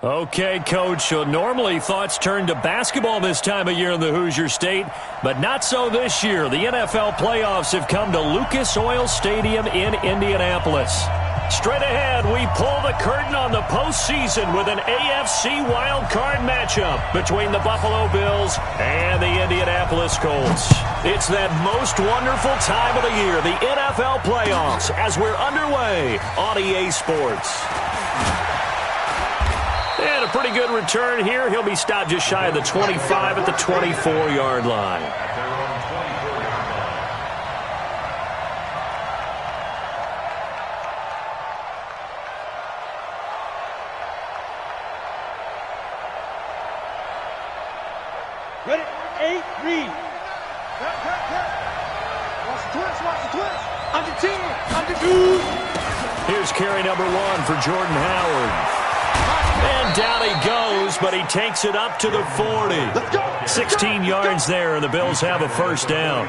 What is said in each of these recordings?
Okay, Coach, so normally thoughts turn to basketball this time of year in the Hoosier State, but not so this year. The NFL playoffs have come to Lucas Oil Stadium in Indianapolis. Straight ahead, we pull the curtain on the postseason with an AFC wildcard matchup between the Buffalo Bills and the Indianapolis Colts. It's that most wonderful time of the year, the NFL playoffs, as we're underway on EA Sports. And a pretty good return here. He'll be stopped just shy of the 25 at the 24-yard line. Ready? 8, read. Watch the twist, watch the twist. Under 10, under 2. Here's carry number 1 for Jordan Howard. And down he goes, but he takes it up to the 40. 16 yards there, and the Bills have a first down.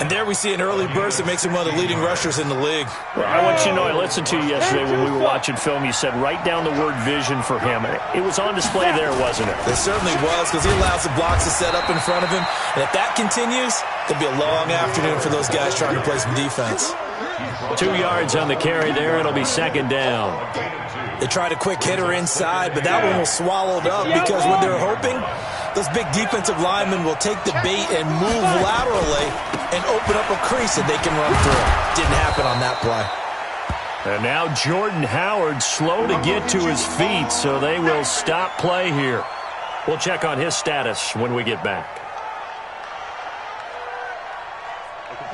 And there we see an early burst that makes him one of the leading rushers in the league. Well, I want you to know, I listened to you yesterday when we were watching film. You said write down the word vision for him. It was on display there, wasn't it? It certainly was, because he allows the blocks to set up in front of him. And if that continues, it'll be a long afternoon for those guys trying to play some defense. 2 yards on the carry there. It'll be second down. They tried a quick hitter inside, but that one was swallowed up because what they're hoping, those big defensive linemen will take the bait and move laterally and open up a crease that they can run through. Didn't happen on that play. And now Jordan Howard slow to get to his feet, so they will stop play here. We'll check on his status when we get back.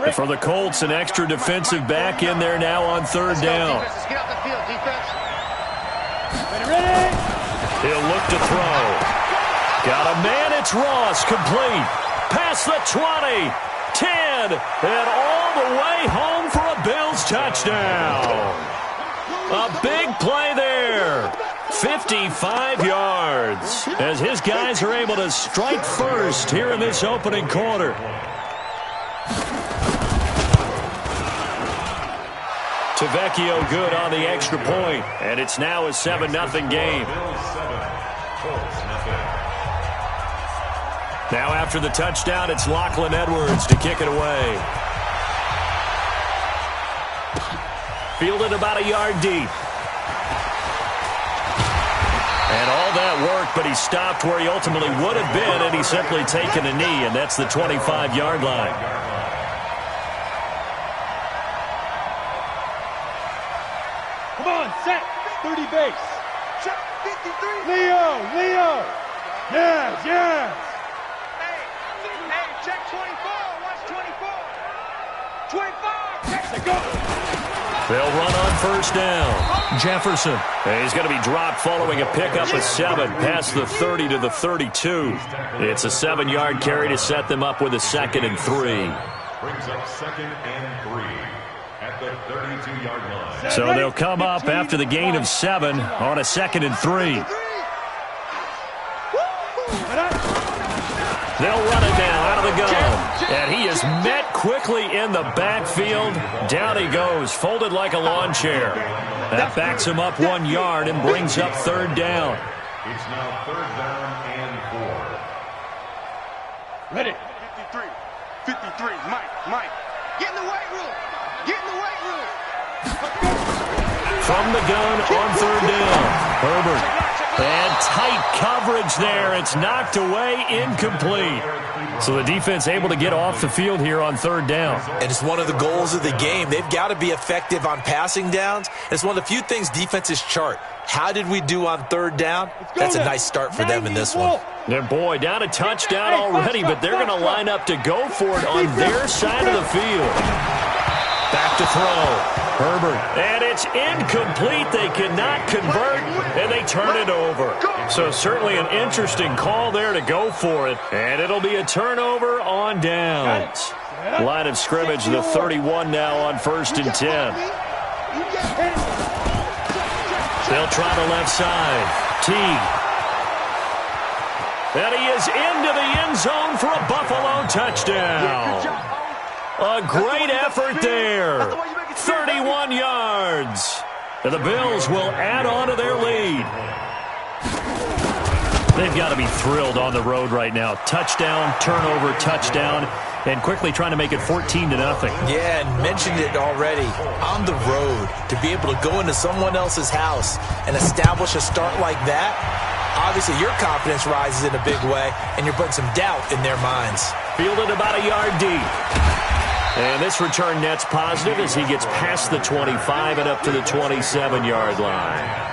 And for the Colts, an extra defensive back in there now on third down. Get off the field, defense. He'll look to throw. Got a man, it's Ross, complete. Past the 20, 10, and all the way home for a Bills touchdown. A big play there. 55 yards as his guys are able to strike first here in this opening quarter. Tavecchio good on the extra point, and it's now a 7-0 game. Now after the touchdown, it's Lachlan Edwards to kick it away. Fielded about a yard deep. And all that work, but he stopped where he ultimately would have been, and he's simply taken a knee, and that's the 25-yard line. Come on, set. 30 base. Check 53. Leo. Yes. Hey, check 24. Watch 24. 25. Check the go. They'll run on first down. Jefferson. And he's going to be dropped following a pickup of 7 past the 30 to the 32. It's a 7-yard carry to set them up with a 2nd and 3. Brings up 2nd and 3 at the 32-yard line. So they'll come up after the gain of 7 on a 2nd and 3. They'll run it now out of the gun. And he is met quickly in the backfield. Down he goes, folded like a lawn chair. That backs him up 1 yard and brings up third down. It's now 3rd down and 4. Ready. 53. Mike. Get in the weight room. From the gun on third down. Herbert. And tight coverage there. It's knocked away, incomplete. So the defense able to get off the field here on third down. And it's one of the goals of the game. They've got to be effective on passing downs. It's one of the few things defenses chart. How did we do on third down? That's a nice start for them in this one. And boy, down a touchdown already, but they're going to line up to go for it on their side of the field. Back to throw. Herbert. And it's incomplete. They cannot convert, and they turn it over. So certainly an interesting call there to go for it. And it'll be a turnover on downs. Line of scrimmage, the 31 now on 1st and 10. They'll try the left side. Teague. And he is into the end zone for a Buffalo touchdown. A great effort there. 31 yards. And the Bills will add on to their lead. They've got to be thrilled on the road right now. Touchdown, turnover, touchdown, and quickly trying to make it 14-0. Yeah, and mentioned it already. On the road, to be able to go into someone else's house and establish a start like that, obviously your confidence rises in a big way, and you're putting some doubt in their minds. Fielded about a yard deep. And this return net's positive as he gets past the 25 and up to the 27-yard line.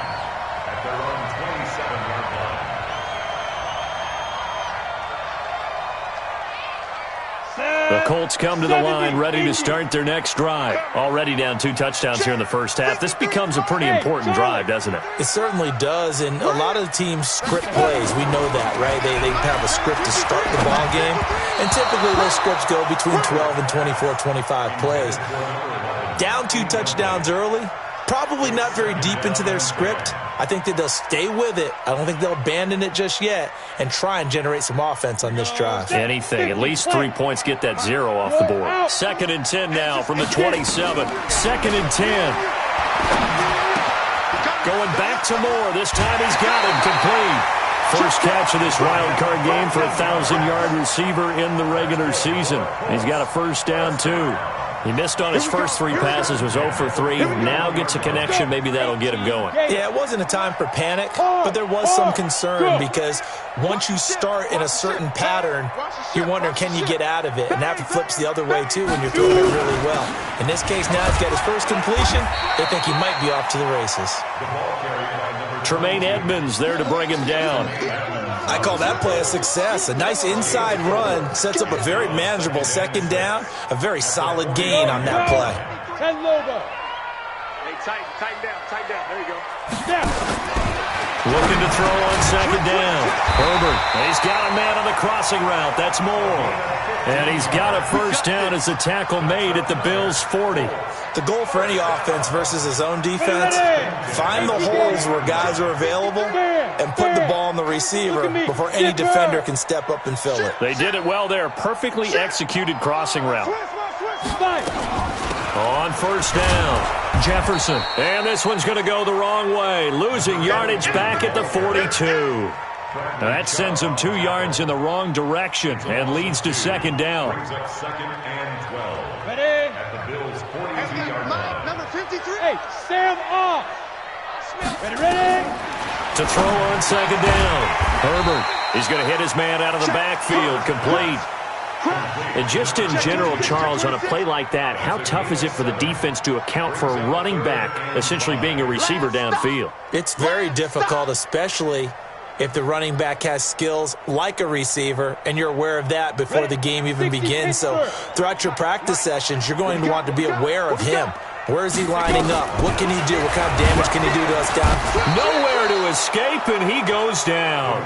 The Colts come to the line ready to start their next drive. Already down 2 touchdowns here in the first half. This becomes a pretty important drive, doesn't it? It certainly does, and a lot of the teams script plays. We know that, right? They have a script to start the ball game, and typically those scripts go between 12 and 24, 25 plays. Down 2 touchdowns early, probably not very deep into their script. I think that they'll stay with it. I don't think they'll abandon it just yet and try and generate some offense on this drive. Anything. At least 3 points get that 0 off the board. 2nd and 10 now from the 27. 2nd and 10. Going back to Moore. This time he's got him complete. First catch of this wild card game for a 1,000-yard receiver in the regular season. He's got a first down, too. He missed on his first 3 passes, was 0 for 3. Now gets a connection. Maybe that'll get him going. Yeah, it wasn't a time for panic, but there was some concern because once you start in a certain pattern, you're wondering, can you get out of it? And that flips the other way, too, when you're throwing it really well. In this case, now he's got his first completion. They think he might be off to the races. Tremaine Edmonds there to bring him down. I call that play a success. A nice inside run sets up a very manageable 2nd down, a very solid gain on that play. Hey, tighten down. There you go. Looking to throw on 2nd down. Herbert, he's got a man on the crossing route. That's Moore. And he's got a first down as the tackle made at the Bills' 40. The goal for any offense versus his own defense, find the holes where guys are available and put the ball on the receiver before any defender can step up and fill it. They did it well there. Perfectly executed crossing route. On first down, Jefferson. And this one's going to go the wrong way. Losing yardage back at the 42. That sends him 2 yards in the wrong direction and leads to 2nd down. 2nd and 12. Ready? At the Bills' 42-yard line. Number 53. Hey, Sam off. Ready? To throw on 2nd down. Herbert, he's going to hit his man out of the backfield. Complete. And just in general, Charles, on a play like that, how tough is it for the defense to account for a running back essentially being a receiver downfield? It's very difficult, especially if the running back has skills like a receiver, and you're aware of that before the game even begins. So throughout your practice sessions, you're going to want to be aware of him. Where is he lining up? What can he do? What kind of damage can he do to us down? Nowhere to escape, and he goes down.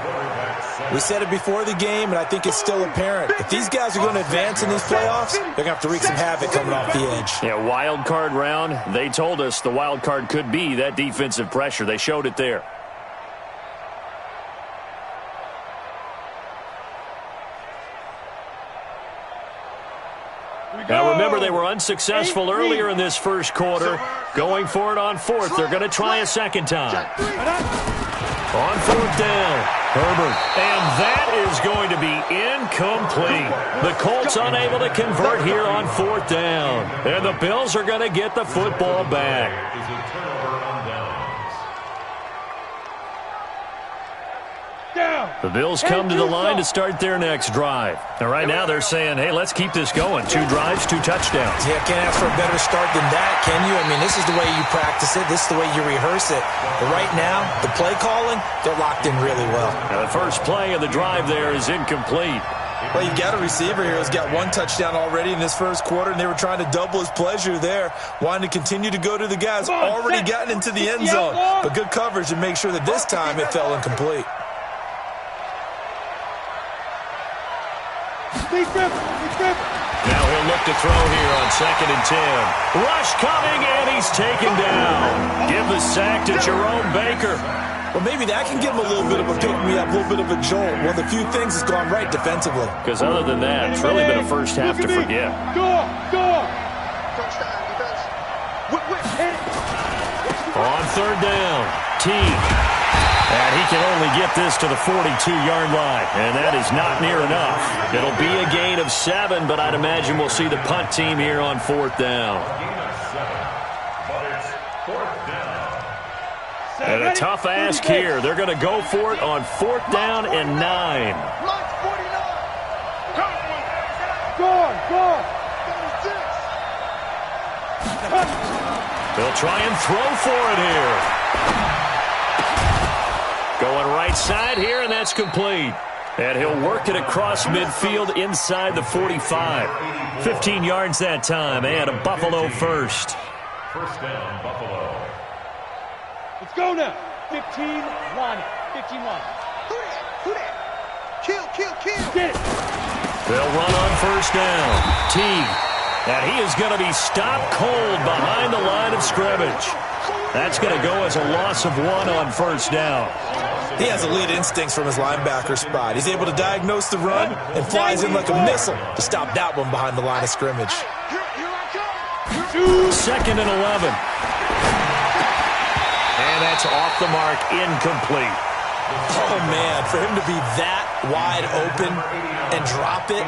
We said it before the game, and I think it's still apparent. If these guys are going to advance in these playoffs, they're going to have to wreak some havoc coming off the edge. Yeah, wild card round. They told us the wild card could be that defensive pressure. They showed it there. Now, remember, they were unsuccessful earlier in this first quarter. Going for it on 4th. They're going to try a 2nd time. On 4th down, Herbert. And that is going to be incomplete. The Colts unable to convert here on 4th down. And the Bills are going to get the football back. The Bills come to the line to start their next drive. And right now they're saying, hey, let's keep this going. 2 drives, 2 touchdowns. Yeah, can't ask for a better start than that, can you? I mean, this is the way you practice it. This is the way you rehearse it. But right now, the play calling, they're locked in really well. Now the first play of the drive there is incomplete. Well, you've got a receiver here who's got 1 touchdown already in this first quarter, and they were trying to double his pleasure there, wanting to continue to go to the guys already gotten into the end zone. But good coverage to make sure that this time it fell incomplete. Now he'll look to throw here on 2nd and 10. Rush coming, and he's taken down. Give the sack to Jerome Baker. Well, maybe that can give him a little bit of a pick-me-up, a little bit of a jolt. Well, the few things has gone right defensively. Because other than that, it's really been a first half to forget. On 3rd down, T. And he can only get get this to the 42-yard line, and that is not near enough. It'll be a gain of 7, but I'd imagine we'll see the punt team here on 4th down. And a tough ask here. They're going to go for it on 4th down and 9. They'll try and throw for it here. Going right side here, and that's complete. And he'll work it across midfield inside the 45. 15 yards that time, and a Buffalo first. First down, Buffalo. Let's go now. 15-1. 15-1. Who that? Kill. Get it. They'll run on first down. Teague. And he is going to be stopped cold behind the line of scrimmage. That's going to go as a loss of 1 on first down. He has elite instincts from his linebacker spot. He's able to diagnose the run and flies in like a missile to stop that one behind the line of scrimmage. 2nd and 11. And that's off the mark, incomplete. Oh, man, for him to be that wide open and drop it.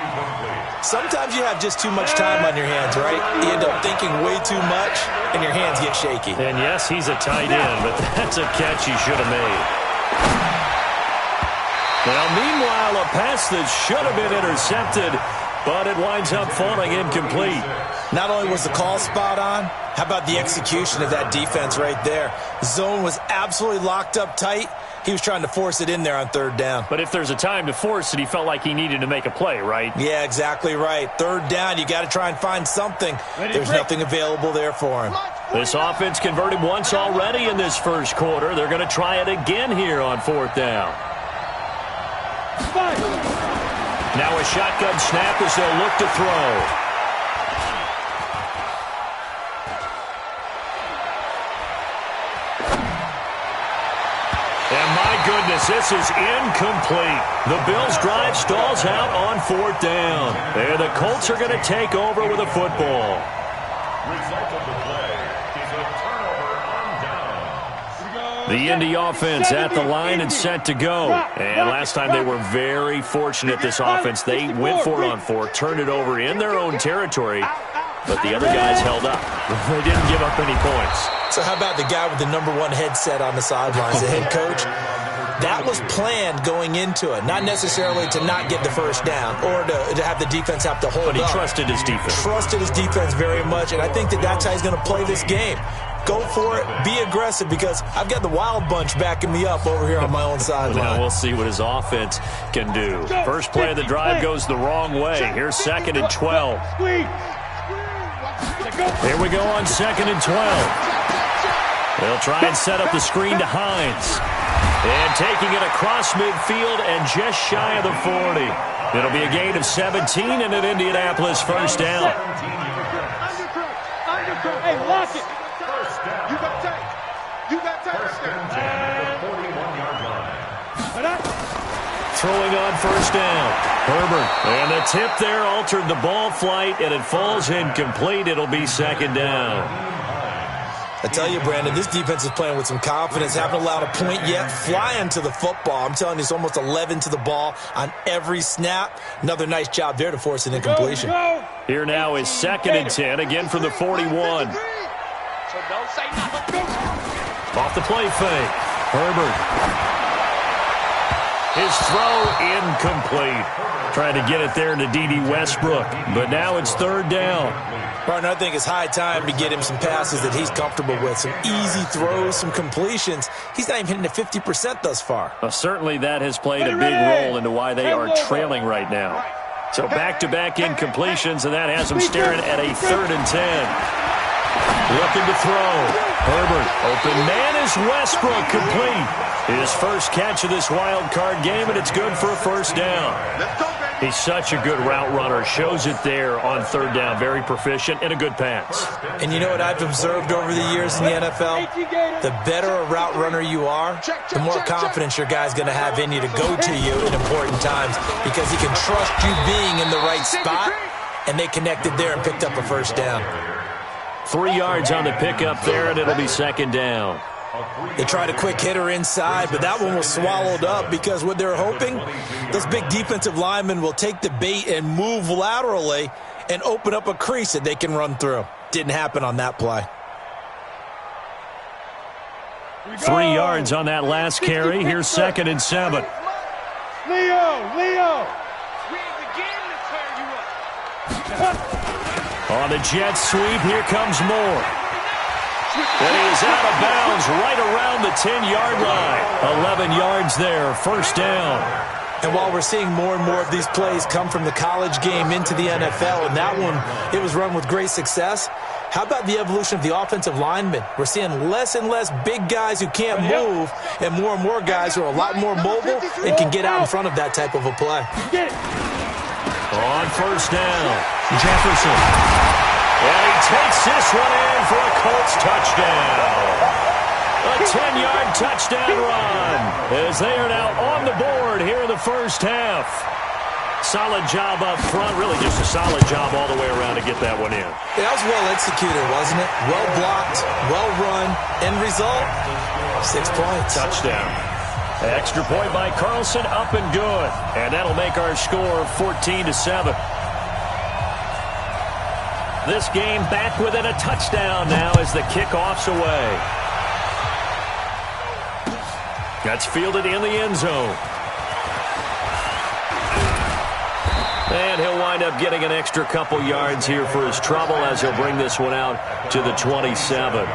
Sometimes you have just too much time on your hands, right? You end up thinking way too much, and your hands get shaky. And yes, he's a tight end, but that's a catch he should have made. Well, meanwhile, a pass that should have been intercepted, but it winds up falling incomplete. Not only was the call spot on, how about the execution of that defense right there? Zone was absolutely locked up tight. He was trying to force it in there on 3rd down. But if there's a time to force it, he felt like he needed to make a play, right? Yeah, exactly right. 3rd down, you got to try and find something. There's nothing available there for him. This offense converted once already in this first quarter. They're going to try it again here on 4th down. Now a shotgun snap as they'll look to throw. And my goodness, this is incomplete. The Bills' drive stalls out on 4th down. And the Colts are going to take over with a football. Result of the play is a turnover on down. The Indy offense at the line and set to go. And last time they were very fortunate, this offense. They went for it on 4th, turned it over in their own territory, but the other guys held up. They didn't give up any points. So how about the guy with the #1 headset on the sidelines, the head coach? That was planned going into it, not necessarily to not get the first down or to have the defense have to hold up. But he trusted his defense. Trusted his defense very much, and I think that's how he's going to play this game. Go for it. Be aggressive, because I've got the wild bunch backing me up over here on my own sideline. Now we'll see what his offense can do. First play of the drive goes the wrong way. Here's 2nd and 12. Here we go on 2nd and 12. They'll try and set up the screen to Hines. And taking it across midfield and just shy of the 40. It'll be a gain of 17 and an Indianapolis first down. Hey, lock it. You got tape. You got tape. First and 10 at the 41-yard line. Throwing on first down. Herbert. And the tip there altered the ball flight, and it falls incomplete. It'll be 2nd down. I tell you, Brandon, this defense is playing with some confidence. Haven't allowed a point yet. Flying to the football. I'm telling you, it's almost 11 to the ball on every snap. Another nice job there to force an incompletion. Here now is 2nd and 10, again from the 41. Off the play fake. Herbert. His throw incomplete. Trying to get it there to D.D. Westbrook. But now it's 3rd down. Martin, I think it's high time to get him some passes that he's comfortable with. Some easy throws, some completions. He's not even hitting at 50% thus far. Well, certainly that has played a big role into why they are trailing right now. So back-to-back incompletions, and that has them staring at a 3rd and 10. Looking to throw. Herbert. Open man is Westbrook, complete. His first catch of this wild card game, and it's good for a first down. He's such a good route runner. Shows it there on 3rd down. Very proficient and a good pass. And you know what I've observed over the years in the NFL? The better a route runner you are, the more confidence your guy's going to have in you to go to you in important times, because he can trust you being in the right spot, and they connected there and picked up a first down. 3 yards on the pickup there, and it'll be 2nd down. They tried a quick hitter inside, but that one was swallowed up because what they're hoping, those big defensive linemen will take the bait and move laterally and open up a crease that they can run through. Didn't happen on that play. 3 yards on that last carry. Here's 2nd and 7. Leo! On the jet sweep, here comes Moore. And he is out of bounds right around the 10-yard line. 11 yards there, 1st down. And while we're seeing more and more of these plays come from the college game into the NFL, and that one, it was run with great success, how about the evolution of the offensive linemen? We're seeing less and less big guys who can't move and more guys who are a lot more mobile and can get out in front of that type of a play. On 1st down, Jefferson. And he takes this one in for a Colts touchdown. A 10-yard touchdown run as they are now on the board here in the 1st half. Solid job up front, really just a solid job all the way around to get that one in. That was well executed, wasn't it? Well blocked, well run. End result, 6 points. Touchdown. Extra point by Carlson, up and good. And that'll make our score 14-7. This game back within a touchdown now as the kickoff's away. That's fielded in the end zone. And he'll wind up getting an extra couple yards here for his trouble as he'll bring this one out to the 27.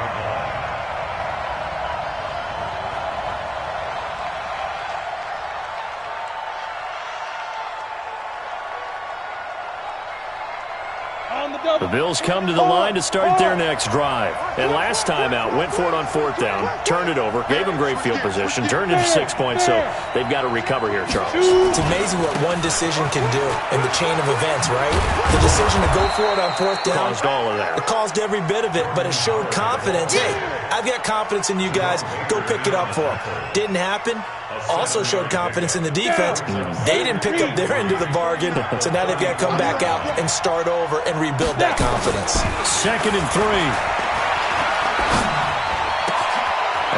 The Bills come to the line to start their next drive. And last time out, went for it on 4th down, turned it over, gave them great field position, turned it to 6 points, so they've got to recover here, Charles. It's amazing what one decision can do in the chain of events, right? The decision to go for it on 4th down. Caused all of that. It caused every bit of it, but it showed confidence. Hey, I've got confidence in you guys. Go pick it up for them. Didn't happen. Also showed confidence in the defense. They didn't pick up their end of the bargain, so now they've got to come back out and start over and rebuild that confidence. 2nd and 3.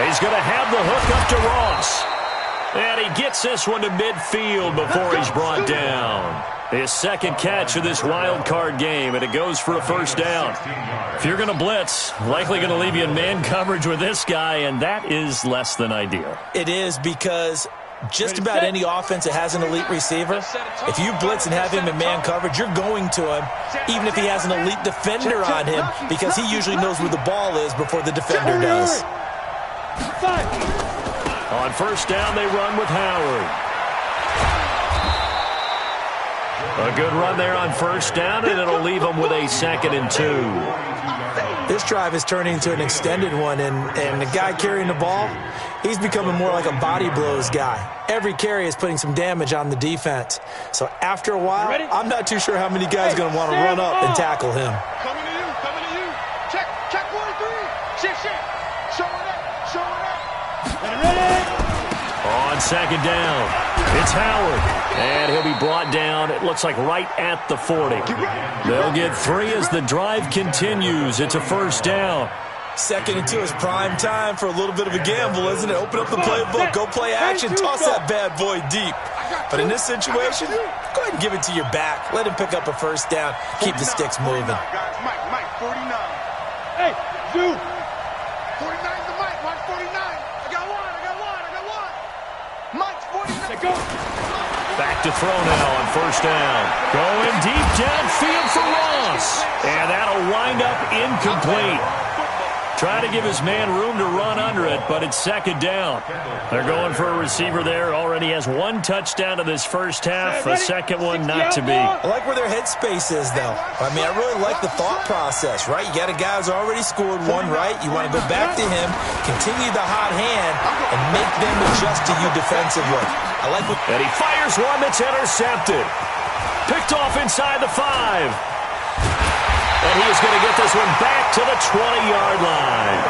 He's going to have the hook up to Ross. And he gets this one to midfield before he's brought down. His 2nd catch of this wild card game, and it goes for a 1st down. If you're going to blitz, likely going to leave you in man coverage with this guy, and that is less than ideal. It is, because just about any offense that has an elite receiver, if you blitz and have him in man coverage, you're going to him, even if he has an elite defender on him, because he usually knows where the ball is before the defender does. On 1st down, they run with Howard. A good run there on 1st down, and it'll leave them with a 2nd and 2. This drive is turning into an extended one, and the guy carrying the ball, he's becoming more like a body blows guy. Every carry is putting some damage on the defense. So after a while, I'm not too sure how many guys are going to want to run up and tackle him. Coming to you. Check 1, 3. Shift. Show it up. On 2nd down, it's Howard. And he'll be brought down, it looks like right at the 40. They'll get 3 as the drive continues. It's a 1st down. 2nd and 2 is prime time for a little bit of a gamble, isn't it? Open up the playbook, go play action, toss that bad boy deep. But in this situation, go ahead and give it to your back. Let him pick up a 1st down. Keep the sticks moving. Mike, 49. Hey, Zoo. 49 to Mike, 49. I got one. Mike's 49. Go. Back to throw now on 1st down. Going deep downfield for Ross. And that'll wind up incomplete. Trying to give his man room to run under it, but it's 2nd down. They're going for a receiver there. Already has 1 touchdown in this 1st half. A 2nd one not to be. I like where their headspace is, though. I mean, I really like the thought process, right? You got a guy who's already scored 1, right? You want to go back to him, continue the hot hand, and make them adjust to you defensively. I like what... And he fires one that's intercepted. Picked off inside the 5. And he's going to get this one back to the 20-yard line.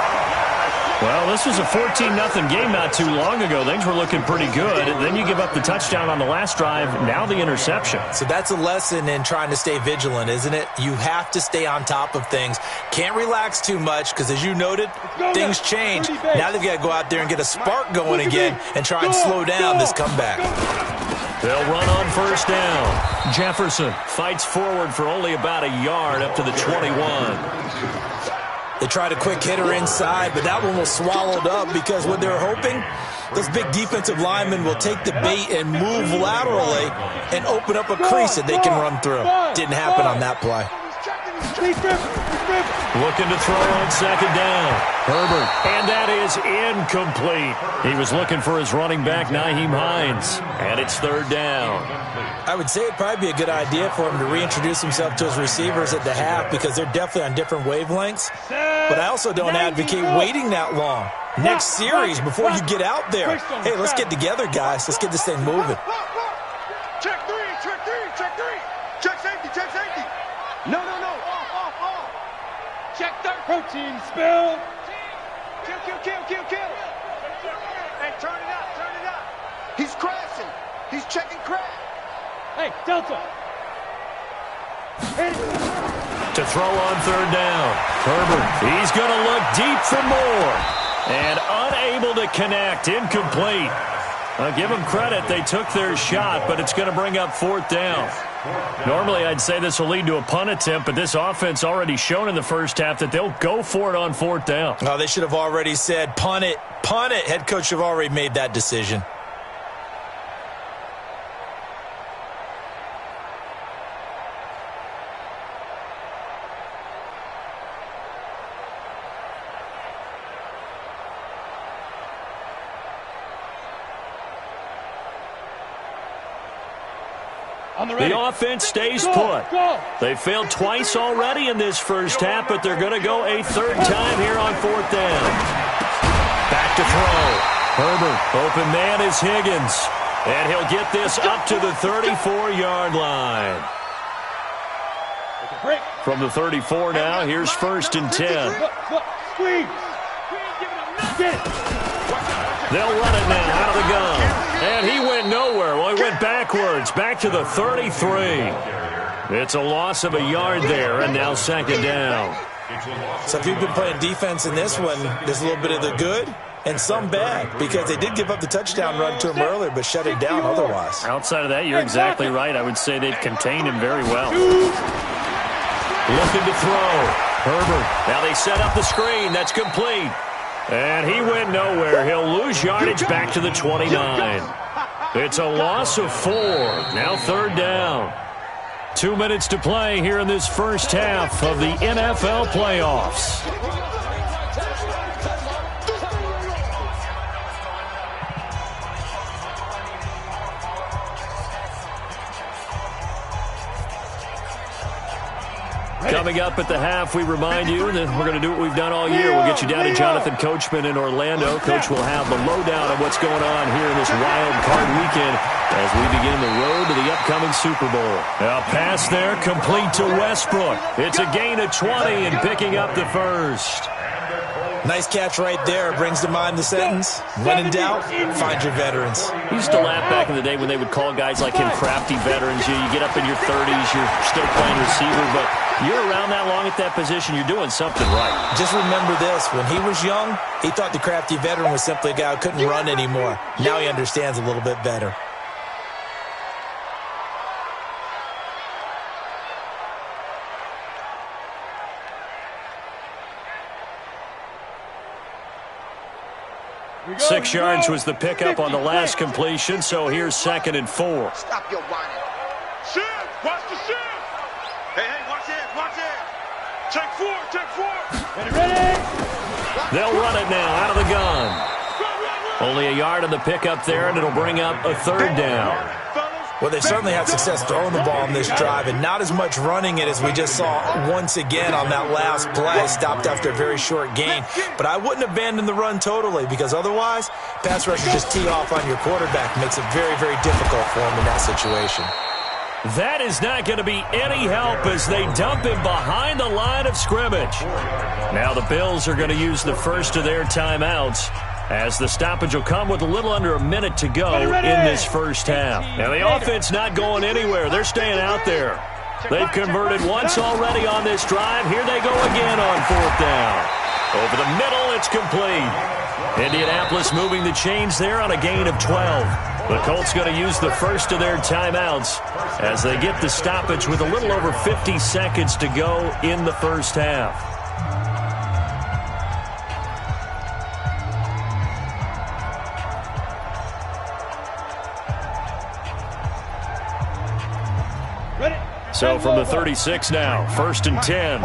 Well, this was a 14-0 game not too long ago. Things were looking pretty good. And then you give up the touchdown on the last drive, now the interception. So that's a lesson in trying to stay vigilant, isn't it? You have to stay on top of things. Can't relax too much because, as you noted, things change. Now they've got to go out there and get a spark going again and try and slow down this comeback. They'll run on first down. Jefferson fights forward for only about a yard up to the 21. They tried a quick hitter inside, but that one was swallowed up because what they're hoping, those big defensive linemen will take the bait and move laterally and open up a crease that they can run through. Didn't happen on that play. Looking to throw on second down. Herbert. And that is incomplete. He was looking for his running back, Nyheim Hines. And it's third down. I would say it'd probably be a good idea for him to reintroduce himself to his receivers at the half because they're definitely on different wavelengths. But I also don't advocate waiting that long. Next series, before you get out there, hey, let's get together, guys. Let's get this thing moving. Check three, check three, check three. Check safety, check safety. No. Off. Check third. Protein spill. Kill. Hey, turn it up. He's crashing. He's checking crash. Hey, Delta. To throw on third down. Herbert. He's going to look deep for more. And unable to connect. Incomplete. Give them credit. They took their shot, but it's going to bring up fourth down. Normally, I'd say this will lead to a punt attempt, but this offense already shown in the first half that they'll go for it on fourth down. Oh, they should have already said, punt it. Head coach should have already made that decision. The offense stays put. They failed twice already in this first half, but they're going to go a third time here on fourth down. Back to throw. Herbert. Open man is Higgins. And he'll get this up to the 34-yard line. From the 34 now, here's first and 10. Squeeze. They'll run it now out of the gun. And he went nowhere. Well, he went backwards, back to the 33. It's a loss of a yard there, and now second down. So if you've been playing defense in this one, there's a little bit of the good and some bad, because they did give up the touchdown run to him earlier, but shut it down otherwise. Outside of that, you're exactly right. I would say they've contained him very well. Looking to throw. Herbert. Now they set up the screen. That's complete. And he went nowhere. He'll lose yardage back to the 29. It's a loss of 4. Now third down. 2 minutes to play here in this first half of the NFL playoffs. Coming up at the half, we remind you that we're going to do what we've done all year. We'll get you down to Jonathan Coachman in Orlando. Coach will have the lowdown of what's going on here in this wild card weekend as we begin the road to the upcoming Super Bowl. A pass there, complete to Westbrook. It's a gain of 20 and picking up the first. Nice catch right there. Brings to mind the sentence, when in doubt, find your veterans. We used to laugh back in the day when they would call guys like him crafty veterans. You get up in your 30s, you're still playing receiver, but you're around that long at that position, you're doing something right. Just remember this. When he was young, he thought the crafty veteran was simply a guy who couldn't run anymore. Now he understands a little bit better. Six yards was the pickup on the last completion, so here's second and 4. Stop your whining. Shift. Watch the shift. Hey, watch it. Check 4. Ready. They'll run it now out of the gun. Only a yard on the pickup there, and it'll bring up a third down. Well, they certainly had success throwing the ball on this drive, and not as much running it as we just saw once again on that last play. Stopped after a very short gain. But I wouldn't abandon the run totally, because otherwise, pass rushers just tee off on your quarterback. Makes it very, very difficult for him in that situation. That is not going to be any help as they dump him behind the line of scrimmage. Now the Bills are going to use the first of their timeouts, as the stoppage will come with a little under a minute to go in this first half. Now the offense not going anywhere. They're staying out there. They've converted once already on this drive. Here they go again on fourth down. Over the middle, it's complete. Indianapolis moving the chains there on a gain of 12. The Colts going to use the first of their timeouts as they get the stoppage with a little over 50 seconds to go in the first half. So from the 36 now, 1st and 10.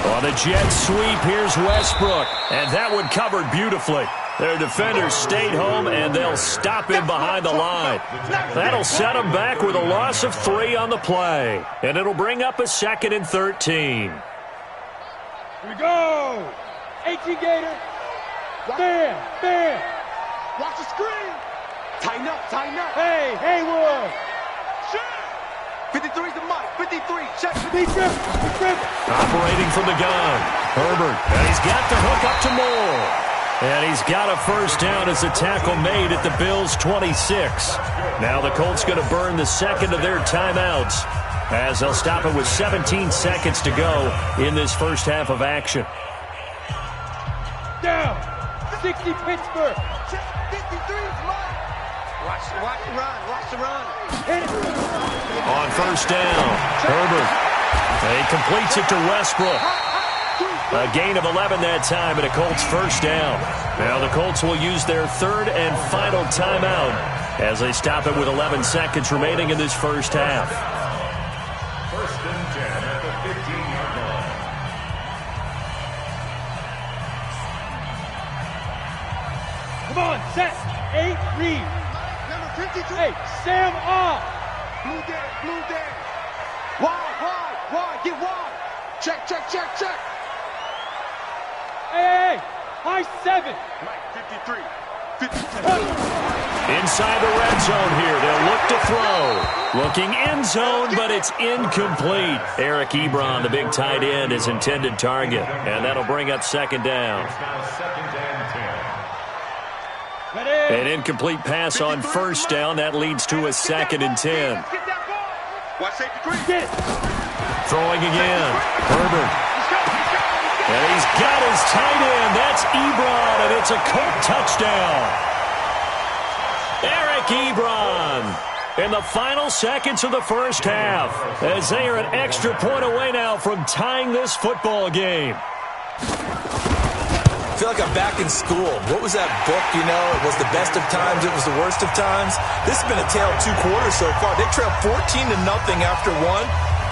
On the jet sweep, here's Westbrook. And that one covered beautifully. Their defenders stayed home, and they'll stop him behind the line. That'll set them back with a loss of 3 on the play. And it'll bring up a 2nd and 13. Here we go. 18 Gator. Bam, bam. Watch the screen. Tighten up, tighten up. Hey, Haywood. 53's the mic. 53, check. Operating from the gun. Herbert, and he's got the hook up to Moore. And he's got a first down as a tackle made at the Bills' 26. Now the Colts going to burn the second of their timeouts as they'll stop it with 17 seconds to go in this first half of action. Down. 60 Pittsburgh. 53's mine. Watch the run. Watch the run. Hit it. On first down, Herbert. He completes it to Westbrook. A gain of 11 that time and a Colts first down. Now the Colts will use their third and final timeout as they stop it with 11 seconds remaining in this first half. 1st and 10 at the 15-yard line. Come on, set. 8, read. Number 53. Hey, Sam off. Blue down. Wide. Get wide. Check. Hey, high 7. Mike, 53. 52. Inside the red zone here. They'll look to throw. Looking end zone, but it's incomplete. Eric Ebron, the big tight end, is intended target. And that'll bring up 2nd down. It's now 2nd and 10. Ready. An incomplete pass on first down. That leads to a 2nd and 10. Get that ball. Watch safety green. Get it. Throwing again. Herbert. And he's got his tight end. That's Ebron, and it's a Colt touchdown. Eric Ebron in the final seconds of the first half as they are an extra point away now from tying this football game. I feel like I'm back in school. What was that book, It was the best of times, it was the worst of times. This has been a tale of 2 quarters so far. They trailed 14-0 after 1.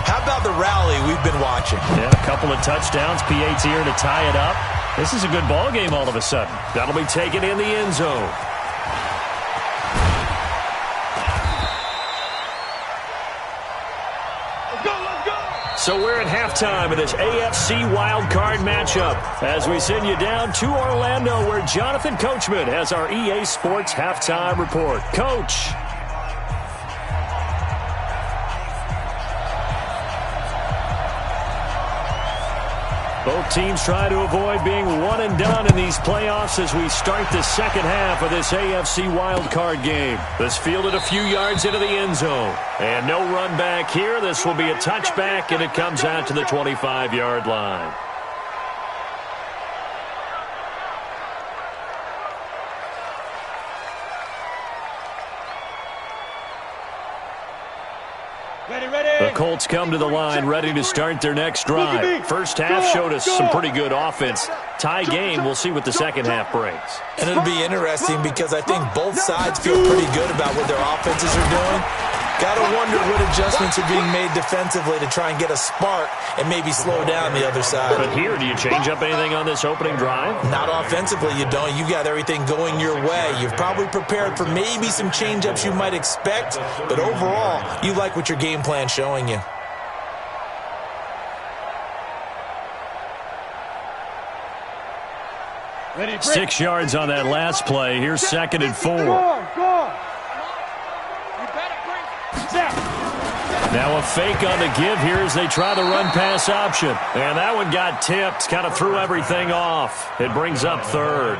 How about the rally we've been watching? Yeah, a couple of touchdowns. P.A.'s here to tie it up. This is a good ball game all of a sudden. That'll be taken in the end zone. Let's go. So we're at halftime of this AFC wildcard matchup as we send you down to Orlando where Jonathan Coachman has our EA Sports halftime report. Coach. Both teams try to avoid being one and done in these playoffs as we start the second half of this AFC wildcard game. This fielded a few yards into the end zone. And no run back here. This will be a touchback, and it comes out to the 25-yard line. The Colts come to the line ready to start their next drive. First half showed us some pretty good offense. Tie game, we'll see what the second half brings. And it'll be interesting because I think both sides feel pretty good about what their offenses are doing. Got to wonder what adjustments are being made defensively to try and get a spark and maybe slow down the other side. But here, do you change up anything on this opening drive? Not offensively, you don't. You got everything going your way. You've probably prepared for maybe some change-ups you might expect, but overall, you like what your game plan's showing you. 6 yards on that last play. Here's 2nd and 4. Now a fake on the give here as they try the run-pass option. And that one got tipped, kind of threw everything off. It brings up 3rd.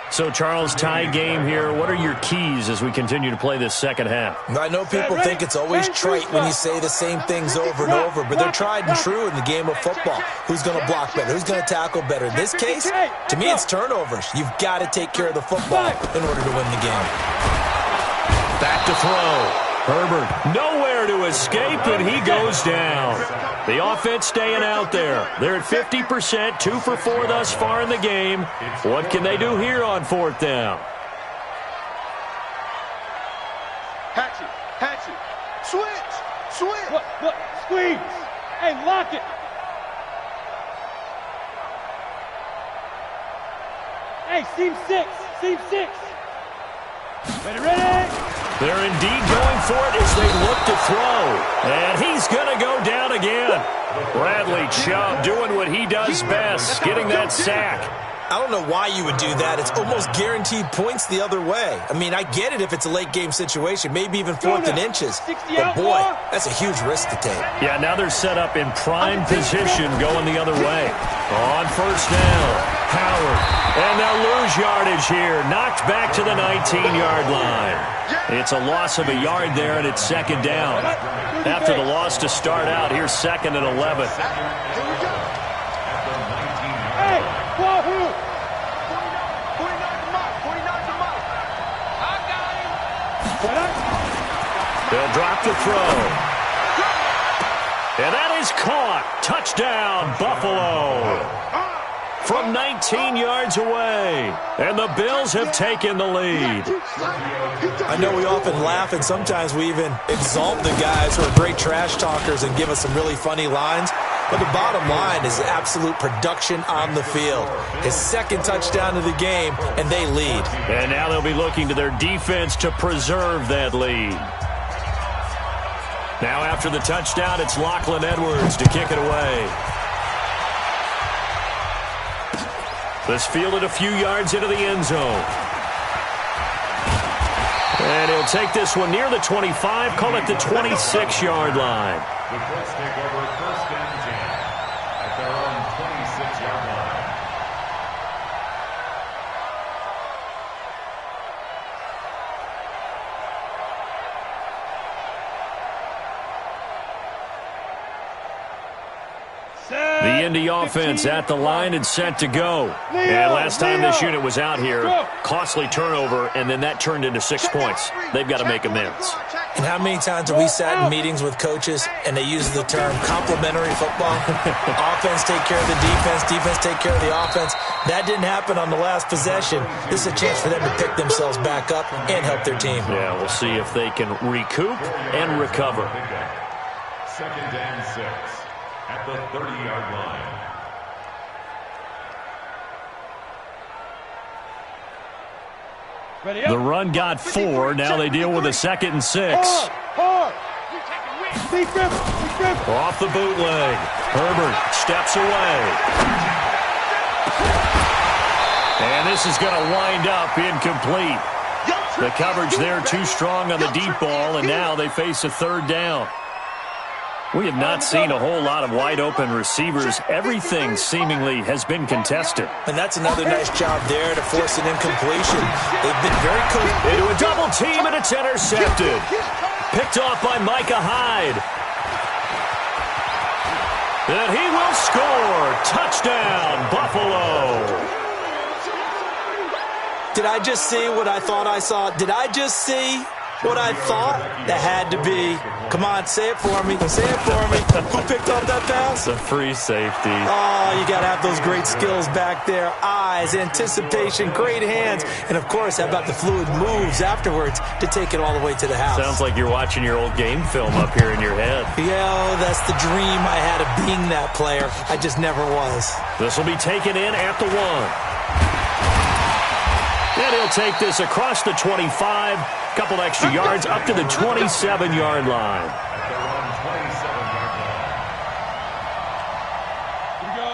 So, Charles, tie game here. What are your keys as we continue to play this second half? I know people think it's always trite when you say the same things over and over, but they're tried and true in the game of football. Who's going to block better? Who's going to tackle better? In this case, to me, it's turnovers. You've got to take care of the football in order to win the game. Back to throw. Herbert nowhere to escape, and he goes down. The offense staying out there. They're at 50%, 2 for 4 thus far in the game. What can they do here on 4th down? Hatchet. Switch. What? Squeeze. Hey, lock it. Hey, seam 6. Ready. They're indeed going for it as they look to throw. And he's going to go down again. Bradley Chubb doing what he does best, getting that sack. I don't know why you would do that. It's almost guaranteed points the other way. I mean, I get it if it's a late-game situation, maybe even 4th and inches. But, boy, that's a huge risk to take. Yeah, now they're set up in prime position going the other way. On 1st down, Howard. And they'll lose yardage here. Knocked back to the 19-yard line. It's a loss of a yard there, and it's 2nd down. After the loss to start out, here's 2nd and 11. Hey, Wahoo! 49 to Mike. I got him. They'll drop the throw. And that is caught. Touchdown, Buffalo. From 19 yards away. And the Bills have taken the lead. I know we often laugh, and sometimes we even exalt the guys who are great trash talkers and give us some really funny lines. But the bottom line is absolute production on the field. His 2nd touchdown of the game, and they lead. And now they'll be looking to their defense to preserve that lead. Now after the touchdown, it's Lachlan Edwards to kick it away. This fielded a few yards into the end zone. And he'll take this one near the 25, call it the 26-yard line. The Colts take over 1st and 10 at their own 26-yard line. The Indy offense at the line and set to go. And last time this unit was out here, costly turnover, and then that turned into 6 points. They've got to make amends. And how many times have we sat in meetings with coaches and they use the term complementary football? Offense take care of the defense take care of the offense. That didn't happen on the last possession. This is a chance for them to pick themselves back up and help their team. Yeah, we'll see if they can recoup and recover. 2nd and 6 at the 30-yard line. The run got 4. Now they deal with a 2nd and 6. Off the bootleg. Herbert steps away. And this is going to wind up incomplete. The coverage there too strong on the deep ball, and now they face a 3rd down. We have not seen a whole lot of wide-open receivers. Everything seemingly has been contested. And that's another nice job there to force an incompletion. They've been very cool. Into a double team, and it's intercepted. Picked off by Micah Hyde. And he will score. Touchdown, Buffalo. Did I just see what I thought I saw? Did I just see what I thought? That had to be. Come on, say it for me. Say it for me. Who picked up that pass? It's a free safety. Oh, you got to have those great skills back there. Eyes, anticipation, great hands. And, of course, how about the fluid moves afterwards to take it all the way to the house? Sounds like you're watching your old game film up here in your head. Yeah, that's the dream I had of being that player. I just never was. This will be taken in at the 1. And he'll take this across the 25, couple extra yards up to the 27-yard line.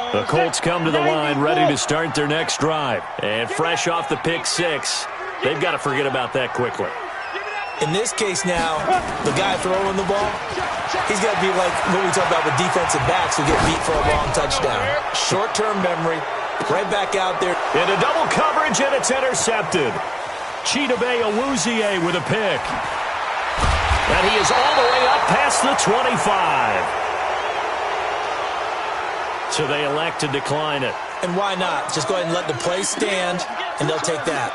The Colts come to the line ready to start their next drive. And fresh off the pick six, they've got to forget about that quickly. In this case now, the guy throwing the ball, he's got to be like what we talk about with defensive backs who get beat for a long touchdown. Short-term memory, right back out there. Into double coverage, and it's intercepted. Chidobe Awuzie with a pick. And he is all the way up past the 25. So they elect to decline it. And why not? Just go ahead and let the play stand, and they'll take that.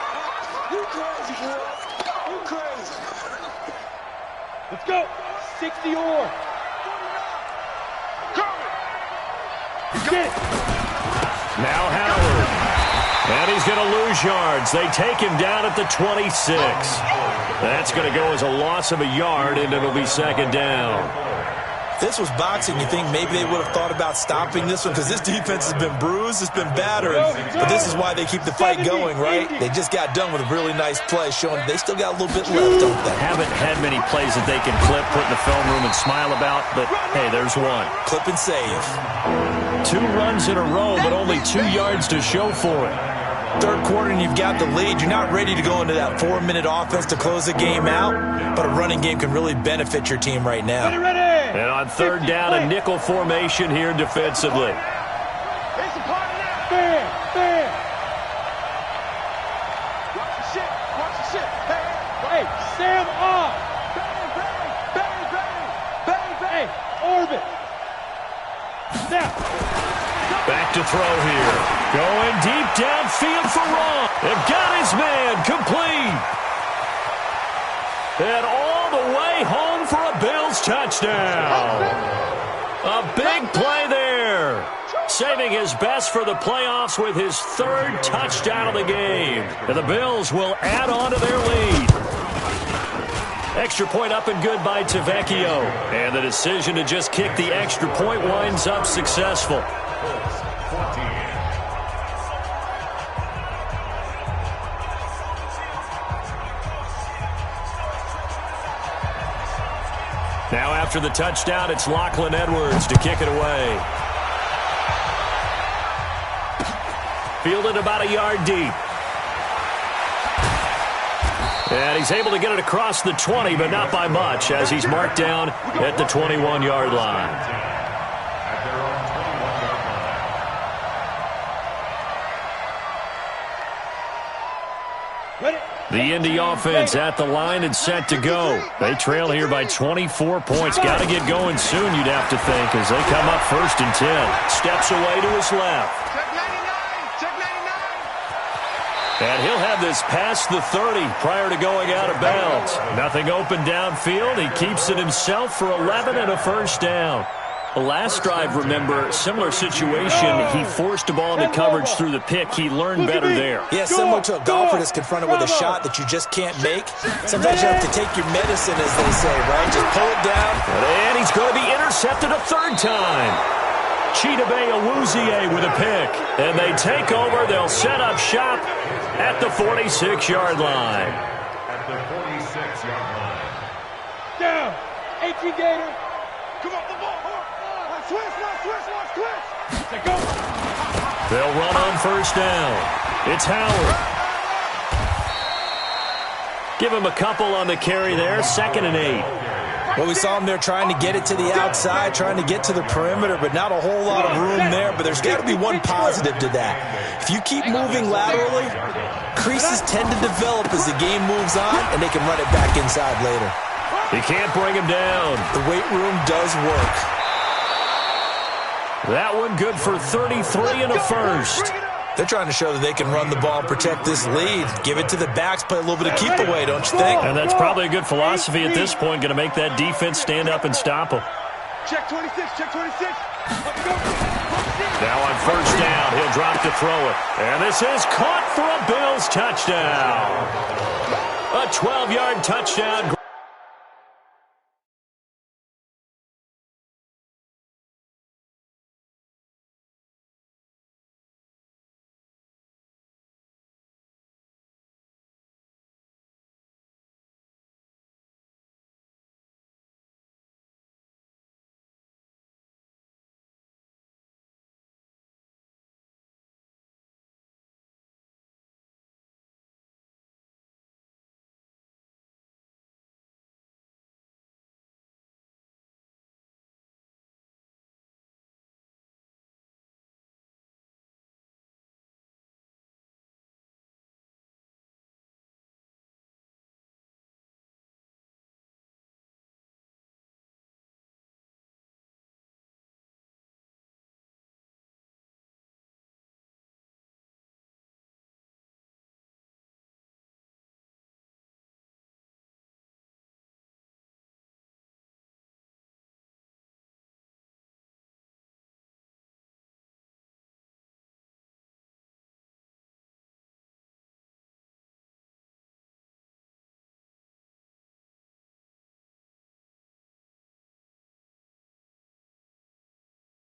Let's go. 60 or. Get it. Now Howard. And he's going to lose yards. They take him down at the 26. That's going to go as a loss of a yard, and it'll be second down. If this was boxing, you think maybe they would have thought about stopping this one because this defense has been bruised, it's been battered, but this is why they keep the fight going, right? They just got done with a really nice play showing they still got a little bit left, don't they? Haven't had many plays that they can clip, put in the film room and smile about, but hey, there's one. Clip and save. 2 runs in a row, but only 2 yards to show for it. Third quarter and you've got the lead. You're not ready to go into that 4-minute offense to close the game out, but a running game can really benefit your team right now. And on third down, a nickel formation here defensively. Hey, Sam off. Hey, orbit. Now. Back to throw here. Going deep downfield for Ron. They've got his man complete. And all the way home for a Bills touchdown. A big play there. Saving his best for the playoffs with his 3rd touchdown of the game. And the Bills will add on to their lead. Extra point up and good by Tavecchio. And the decision to just kick the extra point winds up successful. Now after the touchdown, it's Lachlan Edwards to kick it away. Fielded about a yard deep. And he's able to get it across the 20, but not by much, as he's marked down at the 21-yard line. The Indy offense at the line and set to go. They trail here by 24 points. Got to get going soon, you'd have to think, as they come up 1st and 10. Steps away to his left. And he'll have this past the 30 prior to going out of bounds. Nothing open downfield. He keeps it himself for 11 and a first down. The last drive, remember, similar situation. He forced a ball into coverage through the pick. He learned better there. Yeah, similar to a golfer that's confronted with a shot that you just can't make. Sometimes you have to take your medicine, as they say, right? Just pull it down. And he's going to be intercepted a 3rd time. Chidobe Awuzie with a pick. And they take over. They'll set up shop at the 46-yard line. At the 46-yard line. Down. 18 Gator. Come on, the ball. Switch. Let's go. They'll run on 1st down. It's Howard. Give him a couple on the carry there. 2nd and 8. Well, we saw him there trying to get it to the outside, trying to get to the perimeter, but not a whole lot of room there. But there's got to be one positive to that. If you keep moving laterally, creases tend to develop as the game moves on, and they can run it back inside later. He can't bring him down. The weight room does work. That one good for 33 and a first. They're trying to show that they can run the ball and protect this lead. Give it to the backs, play a little bit of keep away, don't you think? And that's probably a good philosophy at this point, going to make that defense stand up and stop them. Check 26, check 26. Now on 1st down, he'll drop to throw it. And this is caught for a Bills touchdown. A 12-yard touchdown.